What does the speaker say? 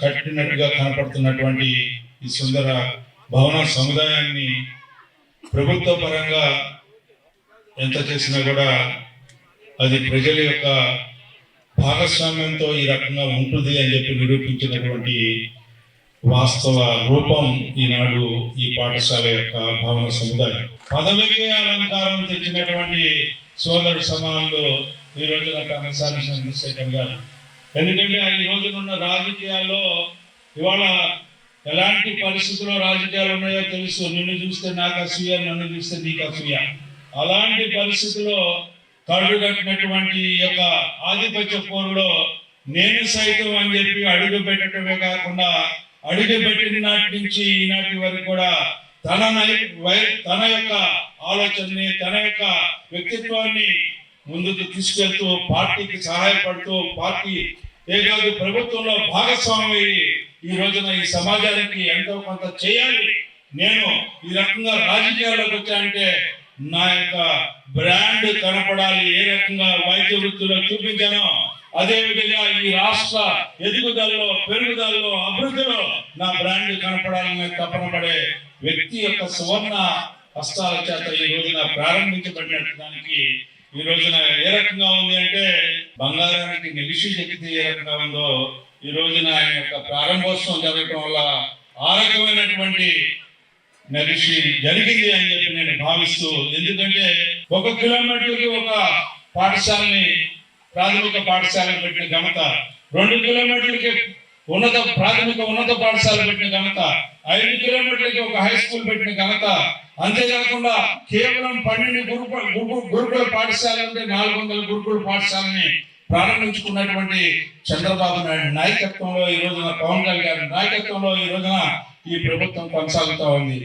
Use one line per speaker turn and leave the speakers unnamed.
కట్టినట్టుగా కనపడుతున్నటువంటి ఈ సుందర భవన సముదాయాన్ని ప్రభుత్వ పరంగా ఎంత చేసినా కూడా అది ప్రజల యొక్క భాగస్వామ్యంతో ఈ రకంగా ఉంటుంది అని చెప్పి నిరూపించినటువంటి వాస్తవ రూపం ఈనాడు ఈ పాఠశాల యొక్క భవన సముదాయం. పదవికి అలంకారం తెచ్చినటువంటి సోదరు సమానులు ఈ రోజున కనసాని చంద్రశేఖర్ గారు. ఎందుకంటే ఈ రోజునున్న రాజకీయాల్లో ఇవాళ ఎలాంటి పరిస్థితుల్లో రాజకీయాలు ఉన్నాయో తెలుసు. నిన్ను చూస్తే నాకు అసూయ, నన్ను చూస్తే నీకు అసూయ. అలాంటి పరిస్థితుల్లో కళ్ళు కట్టినటువంటి యొక్క ఆధిపత్య పోరులో నేను సైతం అని చెప్పి అడుగు పెట్టడమే కాకుండా అడుగు పెట్టిన నాటి నుంచి ఈనాటి వరకు కూడా తన యొక్క ఆలోచనని, తన యొక్క వ్యక్తిత్వాన్ని ముందుకు తీసుకెళ్తూ పార్టీకి సహాయపడుతూ పార్టీ ఏకాదు ప్రభుత్వంలో భాగస్వామి ఈ రోజున ఈ సమాజానికి ఎంతో కొంత చేయాలి. నేను ఈ రకంగా రాజకీయాల్లోకి వచ్చానంటే నా యొక్క బ్రాండ్ కనపడాలి. ఏ రకంగా వైద్య వృత్తిలో చూపించానో అదే విధంగా ఈ రాష్ట్ర ఎదుగుదలలో, పెరుగుదలలో, అభివృద్ధిలో నా బ్రాండ్ కనపడాలని తపన పడే వ్యక్తి యొక్క సువర్ణ హస్తాల చేత ఈ రోజున ప్రారంభించబడినట్టు దానికి ఈ రోజున ఏ రకంగా ఉంది అంటే బంగారానికి నిలిచి చెక్కితే ఏ రకంగా ఉందో ఈ రోజున ఆయన యొక్క ప్రారంభోత్సవం జరగడం వల్ల ఆ రకమైనటువంటి నడిచి జరిగింది అని చెప్పి నేను భావిస్తూ, ఎందుకంటే 1 కిలోమీటర్కి ఒక పాఠశాలని, ప్రాథమిక పాఠశాలను పెట్టిన ఘనత, 2 కిలోమీటర్లకి ప్రాథమిక ఉన్నత పాఠశాల పెట్టిన ఘనత, 5 కిలోమీటర్లకి ఒక హై స్కూల్ పెట్టిన ఘనత, అంతేకాకుండా కేవలం 12 గురుకుల పాఠశాల అంటే 400 గురుకుల పాఠశాలని ప్రారంభించుకున్నటువంటి చంద్రబాబు నాయుడు నాయకత్వంలో ఈ రోజున, పవన్ కళ్యాణ్ గారి నాయకత్వంలో ఈ రోజున ఈ ప్రభుత్వం కొనసాగుతూ ఉంది.